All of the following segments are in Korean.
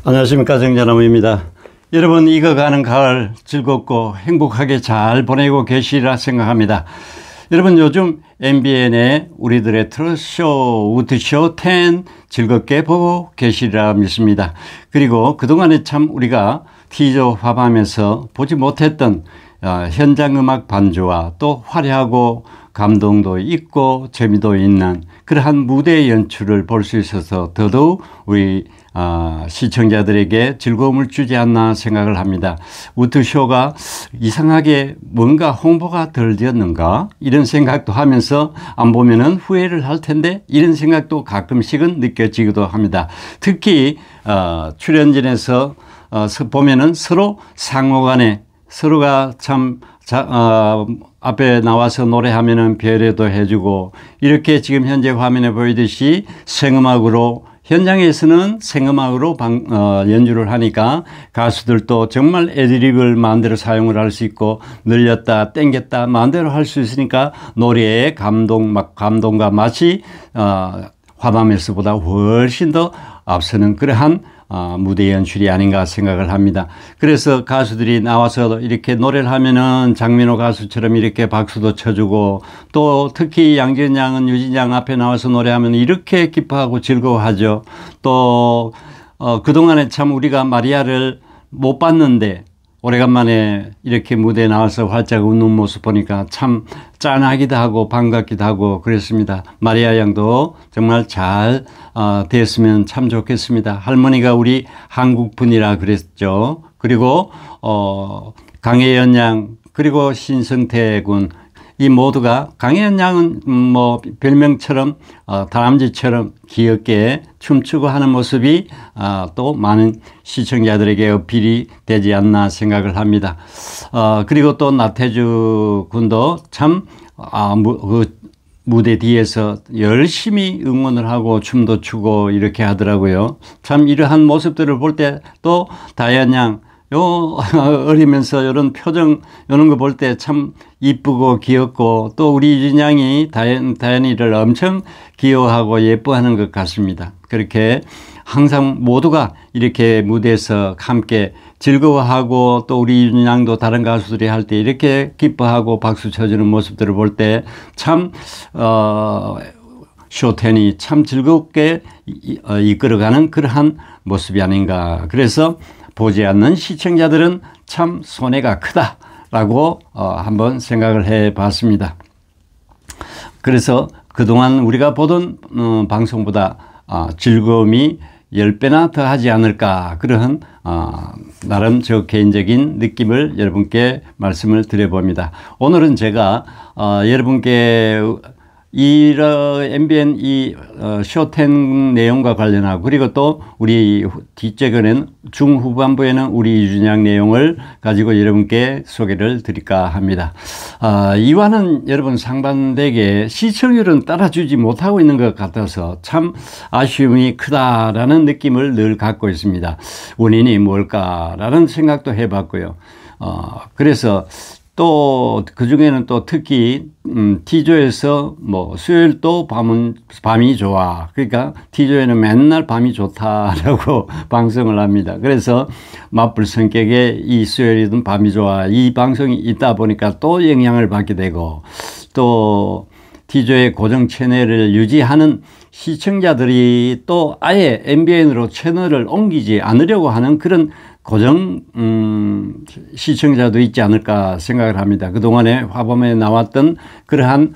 안녕하십니까, 정전남입니다. 여러분, 익어가는 가을 즐겁고 행복하게 잘 보내고 계시리라 생각합니다. 여러분, 요즘 MBN의 우리들의 트롯쇼 우트쇼 10 즐겁게 보고 계시리라 믿습니다. 그리고 그동안에 참 우리가 티저 화밤에서 보지 못했던 현장 음악 반주와 또 화려하고 감동도 있고 재미도 있는 그러한 무대 연출을 볼 수 있어서 더더욱 우리 시청자들에게 즐거움을 주지 않나 생각을 합니다. 우트쇼가 이상하게 뭔가 홍보가 덜 되었는가 이런 생각도 하면서 안 보면은 후회를 할 텐데 이런 생각도 가끔씩은 느껴지기도 합니다. 특히 출연진에서 보면은 서로 상호간에 서로가 참 앞에 나와서 노래하면은 배려도 해주고 이렇게 지금 현재 화면에 보이듯이 생음악으로 현장에서는 생음악으로 연주를 하니까 가수들도 정말 애드립을 마음대로 사용을 할 수 있고 늘렸다 땡겼다 마음대로 할 수 있으니까 노래의 감동과 맛이 화밤에서보다 훨씬 더 앞서는 그러한 무대 연출이 아닌가 생각을 합니다. 그래서 가수들이 나와서 이렇게 노래를 하면은 장민호 가수처럼 이렇게 박수도 쳐주고 또 특히 양지은 양은 유진 양 앞에 나와서 노래하면 이렇게 기뻐하고 즐거워하죠. 또 그동안에 참 우리가 마리아를 못 봤는데 오래간만에 이렇게 무대에 나와서 활짝 웃는 모습 보니까 참 짠하기도 하고 반갑기도 하고 그랬습니다. 마리아 양도 정말 잘 됐으면 참 좋겠습니다. 할머니가 우리 한국 분이라 그랬죠. 그리고 강혜연 양 그리고 신성태 군 이 모두가 강혜연 양은 뭐 별명처럼 다람쥐처럼 귀엽게 춤추고 하는 모습이 또 많은 시청자들에게 어필이 되지 않나 생각을 합니다. 그리고 또 나태주 군도 참 그 무대 뒤에서 열심히 응원을 하고 춤도 추고 이렇게 하더라고요. 참 이러한 모습들을 볼 때 또 다현 양 어리면서 이런 표정 이런 거 볼 때 참 이쁘고 귀엽고 또 우리 유진 양이 다현이를 엄청 귀여워하고 예뻐하는 것 같습니다. 그렇게 항상 모두가 이렇게 무대에서 함께 즐거워하고 또 우리 유진 양도 다른 가수들이 할 때 이렇게 기뻐하고 박수 쳐주는 모습들을 볼 때 참 쇼텐이 참 즐겁게 이끌어가는 그러한 모습이 아닌가. 그래서 보지 않는 시청자들은 참 손해가 크다라고 한번 생각을 해 봤습니다. 그래서 그동안 우리가 보던 방송보다 즐거움이 10배나 더 하지 않을까 그런 나름 저 개인적인 느낌을 여러분께 말씀을 드려봅니다. 오늘은 제가 여러분께 이 MBN 이 쇼텐 내용과 관련하고 그리고 또 우리 뒷쪽에는 중후반부에는 우리 유진 양 내용을 가지고 여러분께 소개를 드릴까 합니다. 이와는 여러분 상반되게 시청률은 따라주지 못하고 있는 것 같아서 참 아쉬움이 크다라는 느낌을 늘 갖고 있습니다. 원인이 뭘까라는 생각도 해봤고요. 그래서 또 그중에는 또 특히 T조에서 뭐 수요일도 밤이 좋아 그러니까 T조에는 맨날 밤이 좋다라고 방송을 합니다. 그래서 맞불 성격의 이 수요일이든 밤이 좋아 이 방송이 있다 보니까 또 영향을 받게 되고 또 T조의 고정 채널을 유지하는 시청자들이 또 아예 MBN으로 채널을 옮기지 않으려고 하는 그런 고정 시청자도 있지 않을까 생각을 합니다. 그동안에 화범에 나왔던 그러한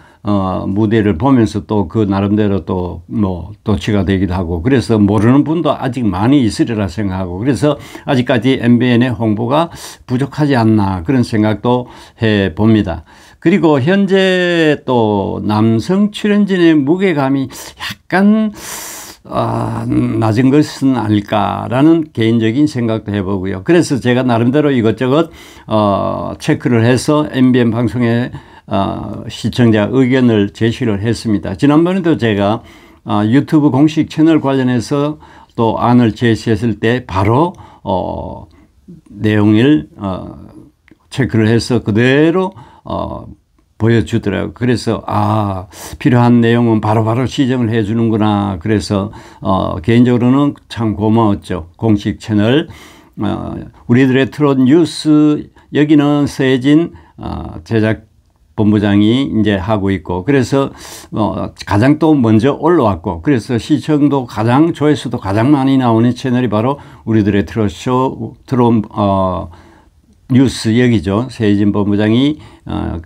무대를 보면서 또 그 나름대로 또 뭐 도취가 되기도 하고 그래서 모르는 분도 아직 많이 있으리라 생각하고 그래서 아직까지 MBN의 홍보가 부족하지 않나 그런 생각도 해 봅니다. 그리고 현재 또 남성 출연진의 무게감이 약간 낮은 것은 아닐까라는 개인적인 생각도 해보고요. 그래서 제가 나름대로 이것저것 체크를 해서 MBN 방송에 시청자 의견을 제시를 했습니다. 지난번에도 제가 유튜브 공식 채널 관련해서 또 안을 제시했을 때 바로 내용을 체크를 해서 그대로 보여주더라고요. 그래서 필요한 내용은 바로바로 시정을 해 주는구나. 그래서 개인적으로는 참 고마웠죠. 공식 채널 우리들의 트롯 뉴스 여기는 서혜진 제작 본부장이 이제 하고 있고, 그래서 가장 또 먼저 올라왔고, 그래서 시청도 가장 조회수도 가장 많이 나오는 채널이 바로 우리들의 트롯쇼 트롯 뉴스 여기죠. 서혜진 본부장이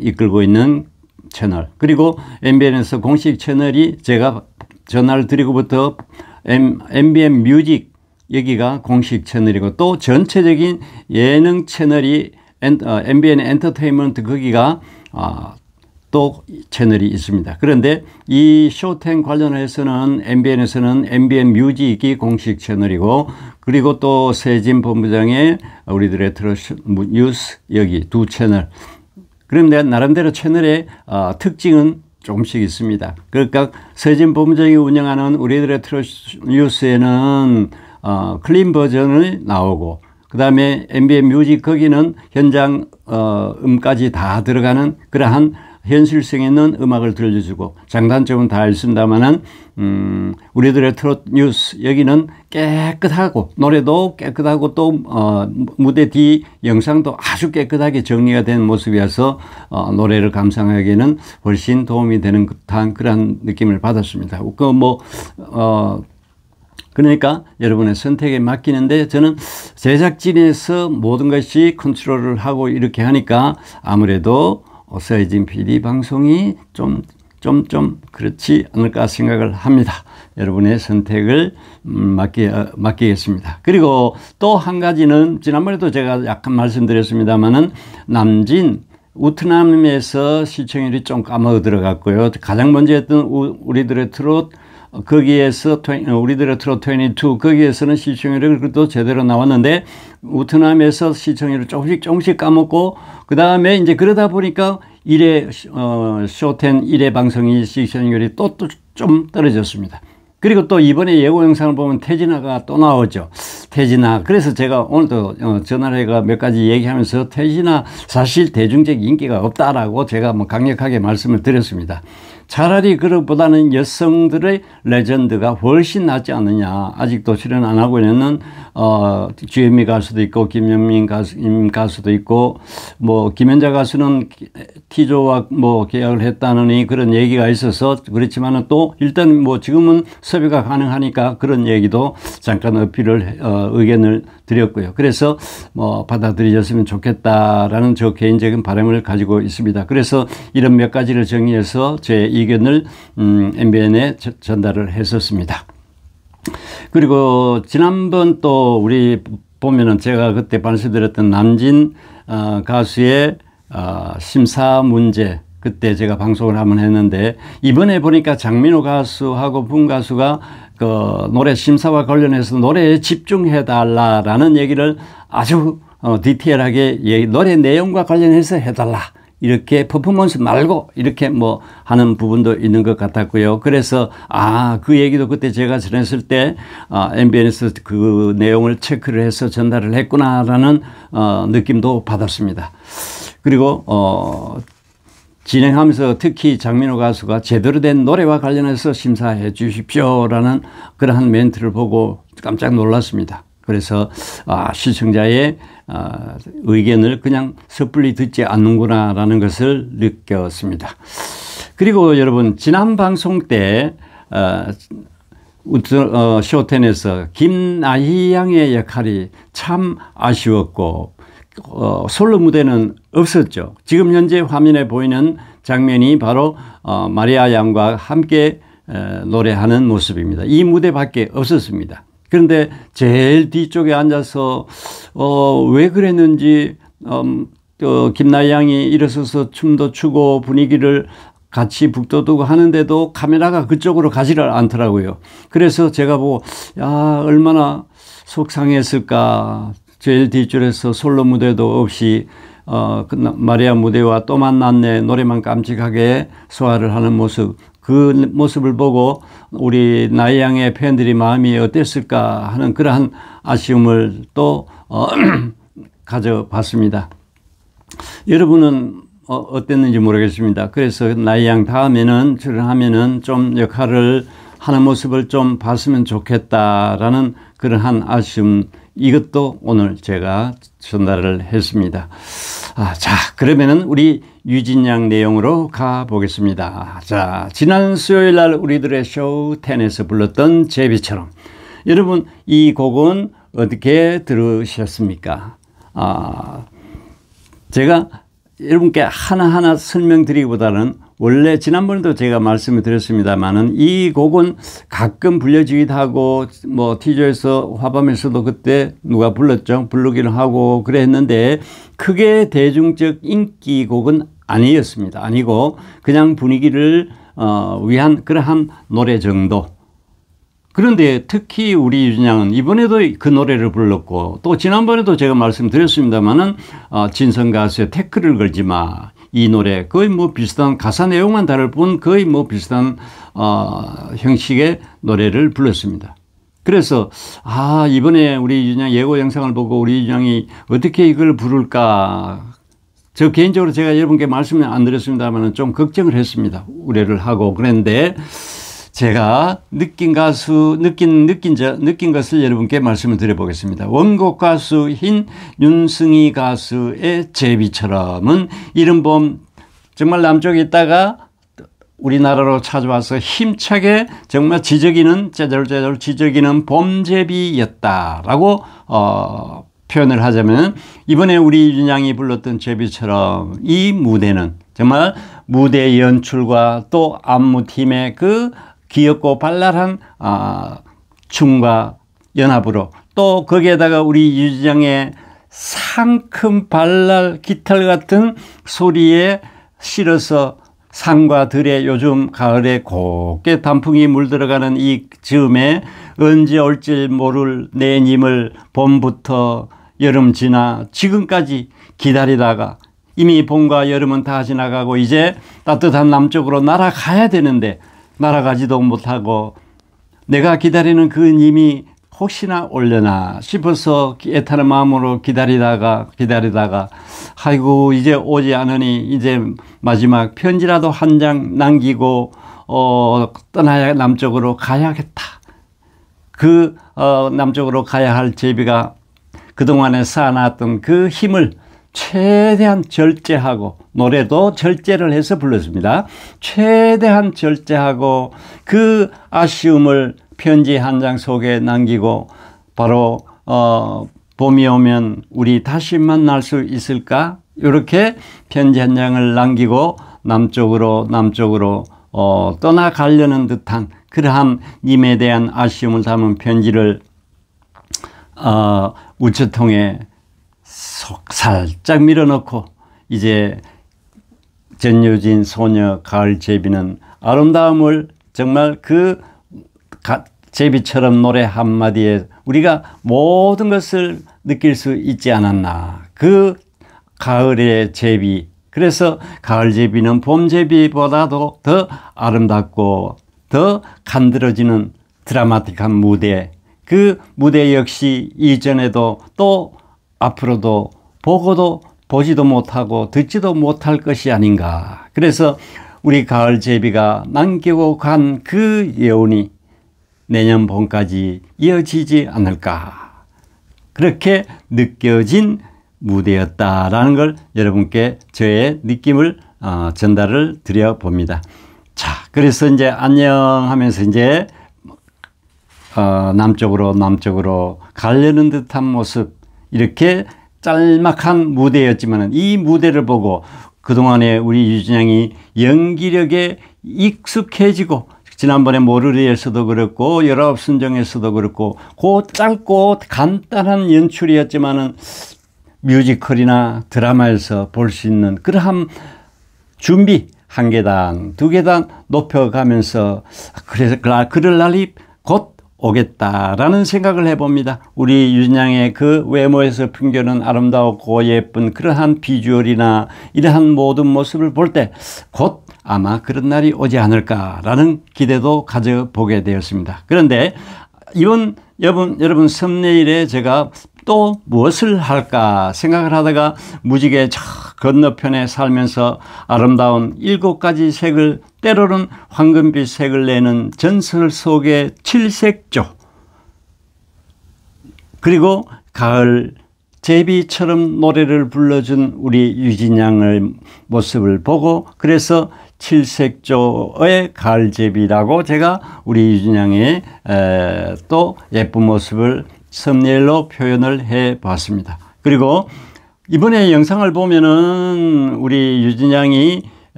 이끌고 있는 채널. 그리고 MBN에서 공식 채널이 제가 전화를 드리고부터 MBN 뮤직 여기가 공식 채널이고, 또 전체적인 예능 채널이 MBN 엔터테인먼트 거기가 또 채널이 있습니다. 그런데 이 쇼텐 관련해서는 MBN에서는 MBN 뮤직이 공식 채널이고, 그리고 또 서혜진 본부장의 우리들의 트롯 뉴스 여기 두 채널. 그런데 나름대로 채널의 특징은 조금씩 있습니다. 그러니까 서혜진 본부장이 운영하는 우리들의 트롯 뉴스에는 클린 버전을 나오고, 그 다음에 MBN 뮤직 거기는 현장 음까지 다 들어가는 그러한 현실성 있는 음악을 들려주고, 장단점은 다 있습니다만은 우리들의 트롯 뉴스 여기는 깨끗하고 노래도 깨끗하고 또 무대 뒤 영상도 아주 깨끗하게 정리가 된 모습이어서 노래를 감상하기에는 훨씬 도움이 되는 듯한 그런 느낌을 받았습니다. 그러니까 여러분의 선택에 맡기는데, 저는 제작진에서 모든 것이 컨트롤을 하고 이렇게 하니까 아무래도 서혜진 PD 방송이 좀 그렇지 않을까 생각을 합니다. 여러분의 선택을 맡기겠습니다. 그리고 또 한 가지는 지난번에도 제가 약간 말씀드렸습니다만은 남진 우트남에서 시청률이 좀 까먹어 들어갔고요. 가장 먼저 했던 우리들의 트롯 거기에서 우리들의 트롯 22 거기에서는 시청률이 그래도 제대로 나왔는데, 우트남에서 시청률을 조금씩 까먹고, 그 다음에 이제 그러다 보니까 쇼텐 1회 방송이 시청률이 또 좀 떨어졌습니다. 그리고 또 이번에 예고 영상을 보면 태진아가 또 나오죠. 태진아. 그래서 제가 오늘도 전화를 해가 몇 가지 얘기하면서 태진아 사실 대중적 인기가 없다라고 제가 강력하게 말씀을 드렸습니다. 차라리 그것보다는 여성들의 레전드가 훨씬 낫지 않느냐. 아직도 출연 안 하고 있는 주현미 가수도 있고, 김영민 가수도 있고, 김연자 가수는 T조와 계약을 했다느니 그런 얘기가 있어서 그렇지만은 또 일단 지금은 섭외가 가능하니까 그런 얘기도 잠깐 의견을 드렸고요. 그래서 받아들여졌으면 좋겠다라는 저 개인적인 바람을 가지고 있습니다. 그래서 이런 몇 가지를 정리해서 제 의견을 MBN에 전달을 했었습니다. 그리고 지난번 또 우리 보면은 제가 그때 말씀드렸던 남진 가수의 심사 문제, 그때 제가 방송을 한번 했는데, 이번에 보니까 장민호 가수하고 분 가수가 노래 심사와 관련해서 노래에 집중해 달라라는 얘기를 아주 디테일하게 노래 내용과 관련해서 해달라, 이렇게 퍼포먼스 말고 이렇게 하는 부분도 있는 것 같았고요. 그래서 그 얘기도 그때 제가 전했을 때 MBN에서 그 내용을 체크를 해서 전달을 했구나라는 느낌도 받았습니다. 그리고 진행하면서 특히 장민호 가수가 제대로 된 노래와 관련해서 심사해 주십시오라는 그러한 멘트를 보고 깜짝 놀랐습니다. 그래서 시청자의 의견을 그냥 섣불리 듣지 않는구나라는 것을 느꼈습니다. 그리고 여러분, 지난 방송 때 쇼텐에서 김나희 양의 역할이 참 아쉬웠고 솔로 무대는 없었죠. 지금 현재 화면에 보이는 장면이 바로 마리아 양과 함께 노래하는 모습입니다. 이 무대밖에 없었습니다. 그런데 제일 뒤쪽에 앉아서 왜 그랬는지 김나희 양이 일어서서 춤도 추고 분위기를 같이 북돋우고 하는데도 카메라가 그쪽으로 가지를 않더라고요. 그래서 제가 보고 얼마나 속상했을까. 제일 뒷줄에서 솔로 무대도 없이 마리아 무대와 또 만났네 노래만 깜찍하게 소화를 하는 모습, 그 모습을 보고 우리 나희 양의 팬들이 마음이 어땠을까 하는 그러한 아쉬움을 또 가져봤습니다. 여러분은 어땠는지 모르겠습니다. 그래서 나이양 다음에는 출연하면은 좀 역할을 하는 모습을 좀 봤으면 좋겠다라는 그러한 아쉬움, 이것도 오늘 제가 전달을 했습니다. 자, 그러면은 우리 유진양 내용으로 가보겠습니다. 자, 지난 수요일 날 우리들의 쇼 10에서 불렀던 제비처럼. 여러분, 이 곡은 어떻게 들으셨습니까? 제가 여러분께 하나하나 설명드리기보다는 원래 지난번에도 제가 말씀을 드렸습니다만은 이 곡은 가끔 불려지기도 하고 뭐 티저에서 화밤에서도 그때 누가 불렀죠. 부르기는 하고 그랬는데 크게 대중적 인기곡은 아니었습니다. 아니고 그냥 분위기를 위한 그러한 노래 정도. 그런데 특히 우리 유진양은 이번에도 그 노래를 불렀고 또 지난번에도 제가 말씀드렸습니다만은 진성 가수의 태클을 걸지 마. 이 노래 거의 뭐 비슷한 가사 내용만 다를 뿐 거의 뭐 비슷한 형식의 노래를 불렀습니다. 그래서 이번에 우리 유진양 예고 영상을 보고 우리 유진양이 어떻게 이걸 부를까, 저 개인적으로 제가 여러분께 말씀을 안 드렸습니다만 좀 걱정을 했습니다. 우려를 하고 그랬는데 제가 느낀 것을 여러분께 말씀을 드려보겠습니다. 원곡 가수인 윤승희 가수의 제비처럼은 이른봄 정말 남쪽에 있다가 우리나라로 찾아와서 힘차게 정말 짜절짜절 지저귀는 봄제비였다라고 표현을 하자면 이번에 우리 유진양이 불렀던 제비처럼 이 무대는 정말 무대 연출과 또 안무팀의 그 귀엽고 발랄한 춤과 연합으로 또 거기에다가 우리 유진양의 상큼 발랄 깃털 같은 소리에 실어서 산과 들에 요즘 가을에 곱게 단풍이 물들어가는 이 즈음에 언제 올지 모를 내님을 봄부터 여름 지나 지금까지 기다리다가 이미 봄과 여름은 다 지나가고 이제 따뜻한 남쪽으로 날아가야 되는데 날아가지도 못하고 내가 기다리는 그 님이 혹시나 올려나 싶어서 애타는 마음으로 기다리다가 아이고 이제 오지 않으니 이제 마지막 편지라도 한 장 남기고 떠나야 남쪽으로 가야겠다. 그 남쪽으로 가야 할 제비가 그동안에 쌓아놨던 그 힘을 최대한 절제하고 노래도 절제를 해서 불렀습니다. 최대한 절제하고 그 아쉬움을 편지 한 장 속에 남기고 바로 봄이 오면 우리 다시 만날 수 있을까? 이렇게 편지 한 장을 남기고 남쪽으로 떠나가려는 듯한 그러한 님에 대한 아쉬움을 담은 편지를 우체통에 살짝 밀어넣고 이제 전유진 소녀 가을 제비는 아름다움을 정말 그 제비처럼 노래 한마디에 우리가 모든 것을 느낄 수 있지 않았나. 그 가을의 제비. 그래서 가을 제비는 봄 제비보다도 더 아름답고 더 간드러지는 드라마틱한 무대. 그 무대 역시 이전에도 또 앞으로도 보고도 보지도 못하고 듣지도 못할 것이 아닌가. 그래서 우리 가을 제비가 남기고 간 그 여운이 내년 봄까지 이어지지 않을까. 그렇게 느껴진 무대였다라는 걸 여러분께 저의 느낌을 전달을 드려 봅니다. 자, 그래서 이제 안녕 하면서 이제 남쪽으로 가려는 듯한 모습, 이렇게 짤막한 무대였지만 이 무대를 보고 그동안에 우리 유진양이 연기력에 익숙해지고 지난번에 모르리에서도 그렇고 19순정에서도 그렇고 그 짧고 간단한 연출이었지만은 뮤지컬이나 드라마에서 볼 수 있는 그러한 준비 한 계단 두 계단 높여가면서 그래서 그럴 날이 곧 오겠다라는 생각을 해봅니다. 우리 유진양의 그 외모에서 풍겨는 아름다웠고 예쁜 그러한 비주얼이나 이러한 모든 모습을 볼 때 곧 아마 그런 날이 오지 않을까라는 기대도 가져보게 되었습니다. 그런데 이번 여러분 썸네일에 제가 또 무엇을 할까 생각을 하다가 무지개 저 건너편에 살면서 아름다운 7가지 색을 때로는 황금빛 색을 내는 전설 속의 칠색조, 그리고 가을 제비처럼 노래를 불러준 우리 유진양의 모습을 보고 그래서 칠색조의 가을제비라고 제가 우리 유진양의 또 예쁜 모습을 썸네일로 표현을 해 봤습니다. 그리고 이번에 영상을 보면은 우리 유진양이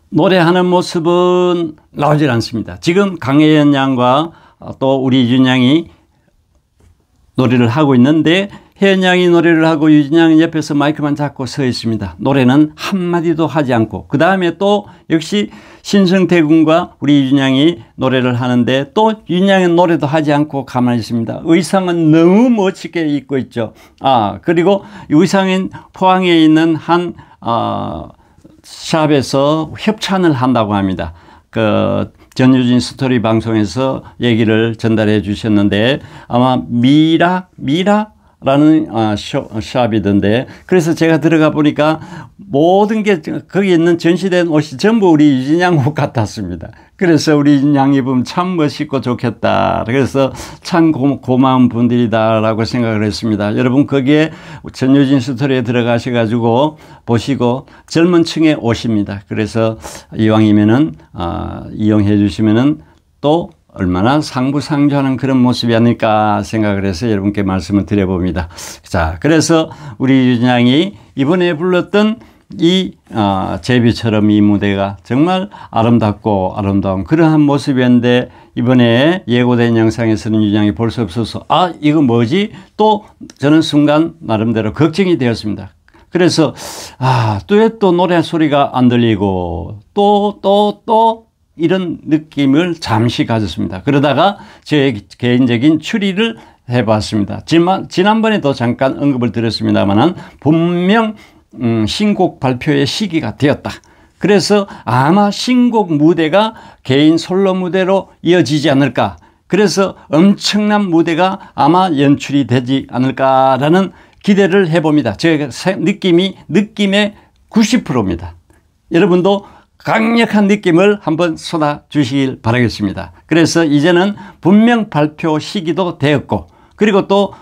노래하는 모습은 나오질 않습니다. 지금 강혜연 양과 또 우리 유진양이 노래를 하고 있는데 혜연 양이 노래를 하고 유진 양은 옆에서 마이크만 잡고 서 있습니다. 노래는 한마디도 하지 않고 그 다음에 또 역시 신성태 군과 우리 유진 양이 노래를 하는데 또 유진 양은 노래도 하지 않고 가만히 있습니다. 의상은 너무 멋지게 입고 있죠. 그리고 의상인 포항에 있는 한 샵에서 협찬을 한다고 합니다. 전유진 스토리 방송에서 얘기를 전달해 주셨는데 아마 미라라는 샵이던데 그래서 제가 들어가 보니까 모든 게 거기 있는 전시된 옷이 전부 우리 유진양 옷 같았습니다. 그래서 우리 유진양 입으면 참 멋있고 좋겠다. 그래서 참 고마운 분들이다라고 생각을 했습니다. 여러분 거기에 전유진 스토리에 들어가셔가지고 보시고 젊은 층의 옷입니다. 그래서 이왕이면은 이용해 주시면은 또 얼마나 상부상조하는 그런 모습이 아닐까 생각을 해서 여러분께 말씀을 드려봅니다. 자, 그래서 우리 유진양이 이번에 불렀던 이 제비처럼 이 무대가 정말 아름답고 아름다운 그러한 모습이었는데 이번에 예고된 영상에서는 유진양이 볼 수 없어서 이거 뭐지? 또 저는 순간 나름대로 걱정이 되었습니다. 그래서 왜 또 노래 소리가 안 들리고 또 이런 느낌을 잠시 가졌습니다. 그러다가 제 개인적인 추리를 해봤습니다. 지난번에도 잠깐 언급을 드렸습니다만 분명 신곡 발표의 시기가 되었다. 그래서 아마 신곡 무대가 개인 솔로 무대로 이어지지 않을까. 그래서 엄청난 무대가 아마 연출이 되지 않을까라는 기대를 해봅니다. 제 느낌의 90%입니다. 여러분도 강력한 느낌을 한번 쏟아 주시길 바라겠습니다. 그래서 이제는 분명 발표 시기도 되었고 그리고 또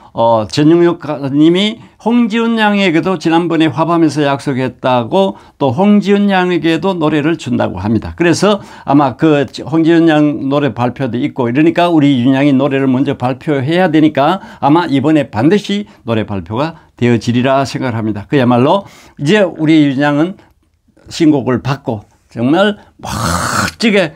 전용욱 님이 홍지훈 양에게도 지난번에 화밤에서 약속했다고 또 홍지훈 양에게도 노래를 준다고 합니다. 그래서 아마 그 홍지훈 양 노래 발표도 있고 이러니까 우리 윤 양이 노래를 먼저 발표해야 되니까 아마 이번에 반드시 노래 발표가 되어지리라 생각을 합니다. 그야말로 이제 우리 윤 양은 신곡을 받고 정말 멋지게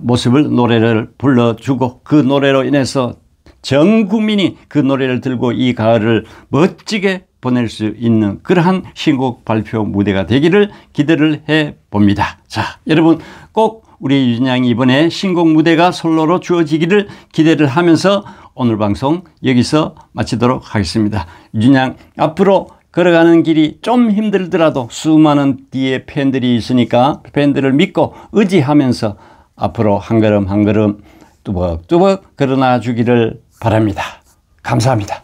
모습을 노래를 불러주고 그 노래로 인해서 전 국민이 그 노래를 들고 이 가을을 멋지게 보낼 수 있는 그러한 신곡 발표 무대가 되기를 기대를 해봅니다. 자, 여러분 꼭 우리 유진 양이 이번에 신곡 무대가 솔로로 주어지기를 기대를 하면서 오늘 방송 여기서 마치도록 하겠습니다. 유진 양 앞으로 걸어가는 길이 좀 힘들더라도 수많은 뒤에 팬들이 있으니까 팬들을 믿고 의지하면서 앞으로 한 걸음 한 걸음 뚜벅뚜벅 걸어나 주기를 바랍니다. 감사합니다.